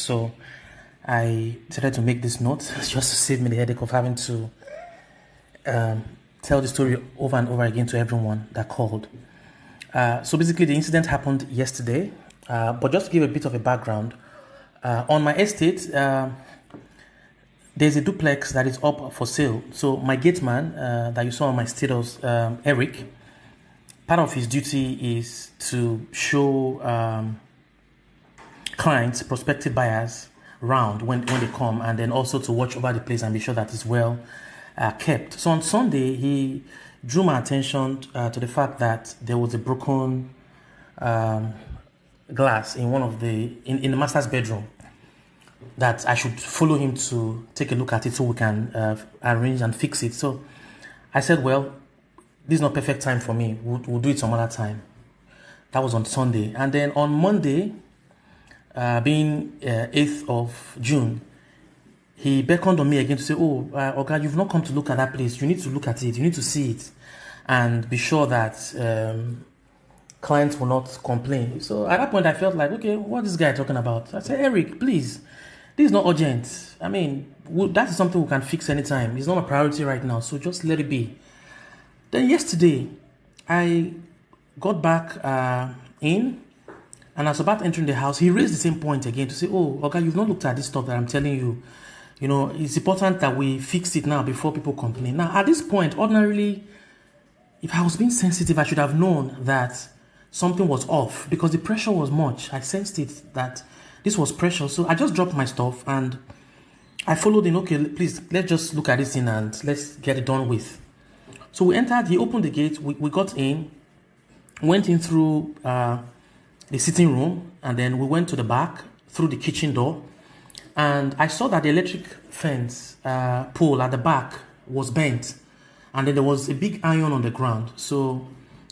So I decided to make this note just to save me the headache of having to tell the story over and over again to everyone that called. So basically, the incident happened yesterday, but just to give a bit of a background, on my estate, there's a duplex that is up for sale. So my gateman that you saw on my status, Eric, part of his duty is to show clients, prospective buyers, round when they come, and then also to watch over the place and be sure that it's well kept. So on Sunday, he drew my attention to the fact that there was a broken glass in one of in the master's bedroom, that I should follow him to take a look at it so we can arrange and fix it. So I said, well, this is not perfect time for me. We'll do it some other time. That was on Sunday. And then on Monday, being 8th of June, he beckoned on me again to say, oh, Oga, you've not come to look at that place. You need to look at it. You need to see it and be sure that clients will not complain. So at that point, I felt like, okay, what is this guy talking about? I said, Eric, please, this is not urgent. I mean, that is something we can fix anytime. It's not a priority right now, so just let it be. Then yesterday, I got back in, and as about entering the house, he raised the same point again to say, oh, okay, you've not looked at this stuff that I'm telling you. You know, it's important that we fix it now before people complain. Now, at this point, ordinarily, if I was being sensitive, I should have known that something was off because the pressure was much. I sensed it that this was pressure. So I just dropped my stuff and I followed in, okay, please, let's just look at this thing and let's get it done with. So we entered, he opened the gate, we got in, went in through the sitting room, and then we went to the back through the kitchen door. And I saw that the electric fence pole at the back was bent. And then there was a big iron on the ground. So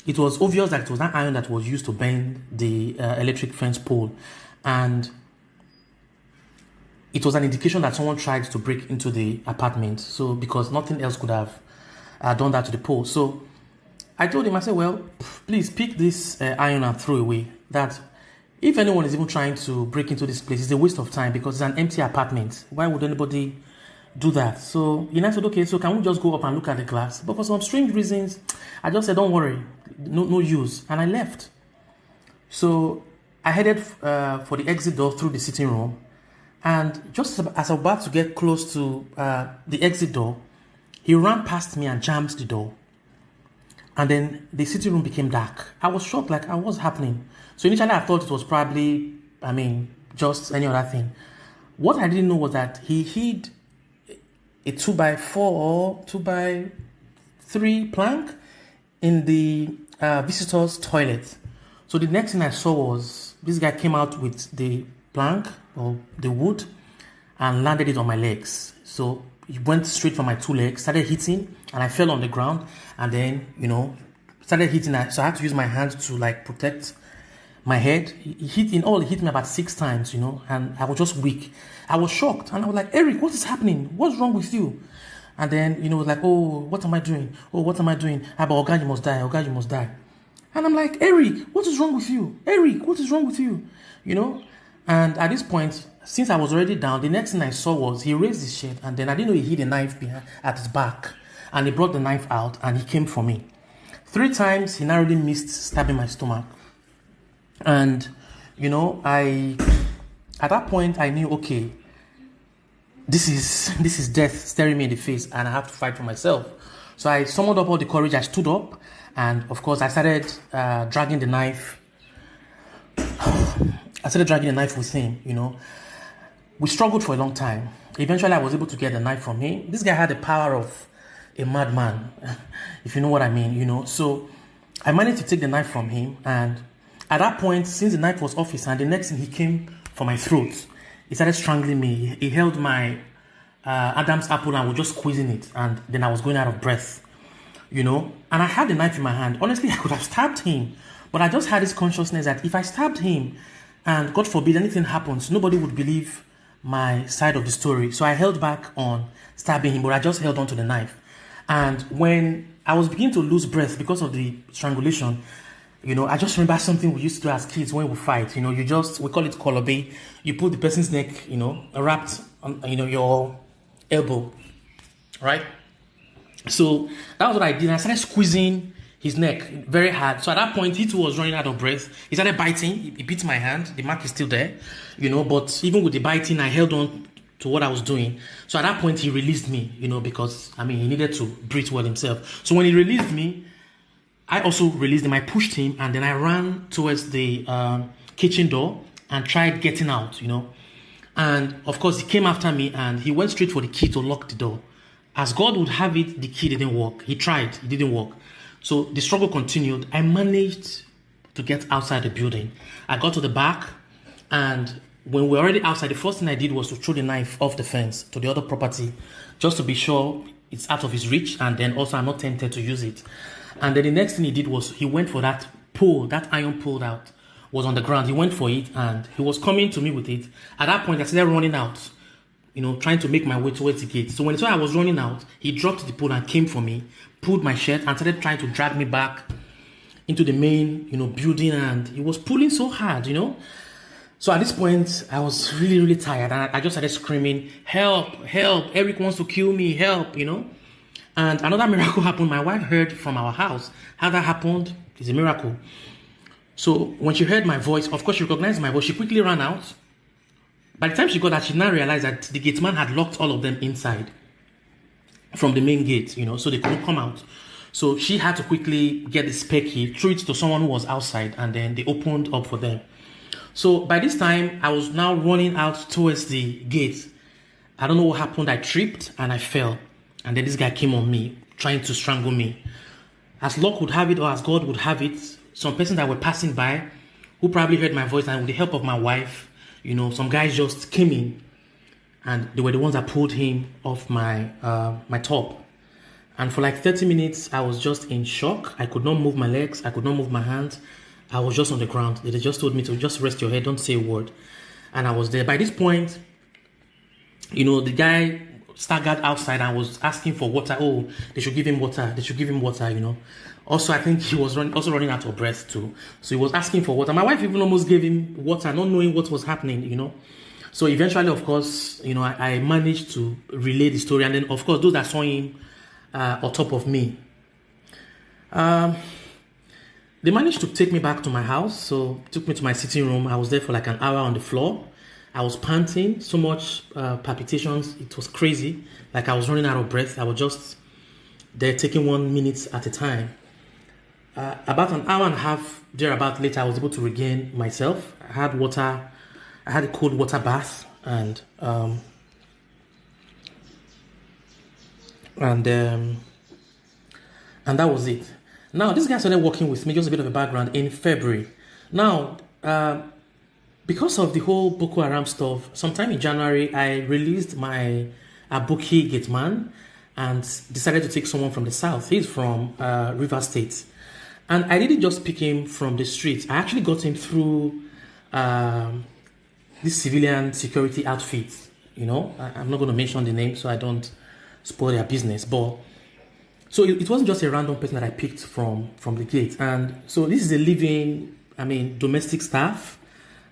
it was obvious that it was that iron that was used to bend the electric fence pole. And it was an indication that someone tried to break into the apartment. So because nothing else could have done that to the pole. So I told him, I said, well, please pick this iron and throw away. That if anyone is even trying to break into this place, it's a waste of time because it's an empty apartment. Why would anybody do that? So he said, okay, so can we just go up and look at the glass? But for some strange reasons, I just said, don't worry, no use. And I left. So I headed for the exit door through the sitting room. And just as I was about to get close to the exit door, he ran past me and jammed the door. And then the sitting room became dark. I was shocked, like, what's happening? So initially I thought it was probably, just any other thing. What I didn't know was that he hid a 2x4 or 2x3 plank in the visitor's toilet. So the next thing I saw was this guy came out with the plank or the wood and landed it on my legs. So he went straight for my two legs, started hitting, and I fell on the ground, and then, started hitting. So I had to use my hand to protect my head. He hit me about 6 times, and I was just weak. I was shocked, and I was like, Eric, what is happening? What's wrong with you? And then, like, oh, what am I doing? Oh, what am I doing? But Oga, you must die. Oga, you must die. And I'm like, Eric, what is wrong with you? Eric, what is wrong with you? And at this point, since I was already down, the next thing I saw was he raised his shirt, and then I didn't know he hid a knife at his back, and he brought the knife out and he came for me. 3 times he narrowly missed stabbing my stomach. And at that point I knew, okay, this is death staring me in the face, and I have to fight for myself. So I summoned up all the courage. I stood up, and of course I started dragging the knife. I started dragging the knife with him. We struggled for a long time. Eventually I was able to get the knife from him. This guy had the power of a madman, if you know what I mean. So I managed to take the knife from him, and at that point, since the knife was off his hand, the next thing he came for my throat. He started strangling me. He held my Adam's apple and was just squeezing it, and then I was going out of breath, And I had the knife in my hand. Honestly, I could have stabbed him, but I just had this consciousness that if I stabbed him, and God forbid anything happens, nobody would believe my side of the story. So I held back on stabbing him, but I just held on to the knife. And when I was beginning to lose breath because of the strangulation, I just remember something we used to do as kids when we fight. We call it kolobe. You put the person's neck, wrapped on, your elbow, right? So that was what I did. I started squeezing his neck very hard. So at that point, he too was running out of breath. He started biting. He bit my hand. The mark is still there, but even with the biting, I held on to what I was doing. So at that point, he released me, because, he needed to breathe well himself. So when he released me, I also released him. I pushed him, and then I ran towards the kitchen door and tried getting out, And of course, he came after me, and he went straight for the key to lock the door. As God would have it, the key didn't work. He tried, it didn't work. So the struggle continued. I managed to get outside the building. I got to the back, and when we were already outside, the first thing I did was to throw the knife off the fence to the other property, just to be sure it's out of his reach, and then also I'm not tempted to use it. And then the next thing he did was he went for that pole, that iron pole that was on the ground. He went for it, and he was coming to me with it. At that point, I started running out, trying to make my way towards the gate. So when he saw I was running out, he dropped the pole and came for me, pulled my shirt, and started trying to drag me back into the main, building. And he was pulling so hard, So at this point, I was really, really tired. And I just started screaming, help, help, Eric wants to kill me, help, And another miracle happened. My wife heard from our house. How that happened is a miracle. So when she heard my voice, of course she recognized my voice. She quickly ran out. By the time she got out, she now realized that the gateman had locked all of them inside from the main gate, so they couldn't come out. So she had to quickly get the spare key, threw it to someone who was outside, and then they opened up for them. So by this time, I was now running out towards the gate. I don't know what happened. I tripped and I fell. And then this guy came on me, trying to strangle me. As luck would have it, or as God would have it, some persons that were passing by, who probably heard my voice, and with the help of my wife, some guys just came in, and they were the ones that pulled him off my top. And for like 30 minutes, I was just in shock. I could not move my legs. I could not move my hands. I was just on the ground. They just told me to just rest your head, don't say a word. And I was there. By this point, the guy staggered outside and was asking for water. Oh, they should give him water. They should give him water, Also, I think he was running out of breath too. So he was asking for water. My wife even almost gave him water, not knowing what was happening, So eventually, of course, I managed to relay the story. And then, of course, those that saw him on top of me, they managed to take me back to my house. So took me to my sitting room. I was there for like an hour on the floor. I was panting, so much palpitations. It was crazy. Like I was running out of breath. I was just there taking 1 minute at a time. About an hour and a half thereabout later, I was able to regain myself. I had water. I had a cold water bath, and that was it. Now, this guy started working with me, just a bit of a background, in February. Now, because of the whole Boko Haram stuff, sometime in January, I released my Aboki Gateman and decided to take someone from the south. He's from River State. And I didn't just pick him from the streets. I actually got him through this civilian security outfit. I'm not going to mention the name so I don't spoil their business. But so it wasn't just a random person that I picked from the gate. And so this is a living, domestic staff.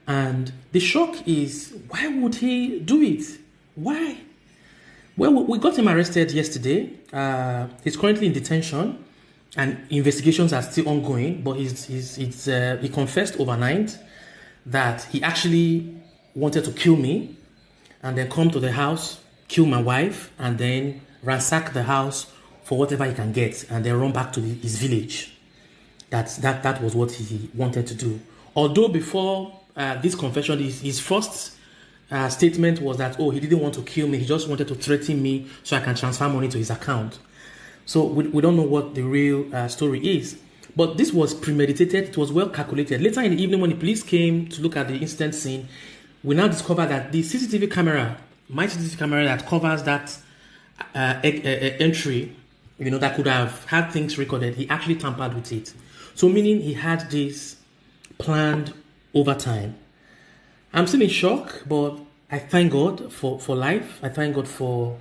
And the shock is, why would he do it? Why? Well, we got him arrested yesterday. He's currently in detention, and investigations are still ongoing. But he confessed overnight that he actually wanted to kill me, and then come to the house, kill my wife, and then ransack the house for whatever he can get, and then run back to his village. That was what he wanted to do. Although before this confession, his first statement was that, he didn't want to kill me. He just wanted to threaten me so I can transfer money to his account. So we don't know what the real story is. But this was premeditated. It was well calculated. Later in the evening, when the police came to look at the incident scene, we now discovered that the CCTV camera, my CCTV camera that covers that entry, that could have had things recorded, he actually tampered with it. So meaning he had this planned over time. I'm still in shock, but I thank God for life. I thank God for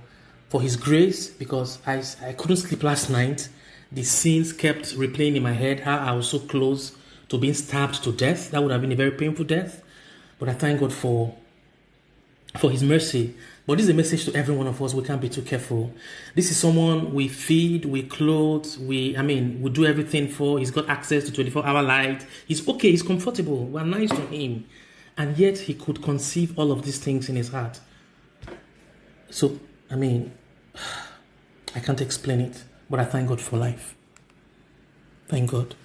his grace, because I couldn't sleep last night. The scenes kept replaying in my head, how I was so close to being stabbed to death. That would have been a very painful death. But I thank God for his mercy. But this is a message to every one of us. We can't be too careful. This is someone we feed, we clothe, we do everything for. He's got access to 24-hour light. He's okay, he's comfortable. We're nice to him. And yet he could conceive all of these things in his heart. So, I can't explain it. But I thank God for life. Thank God.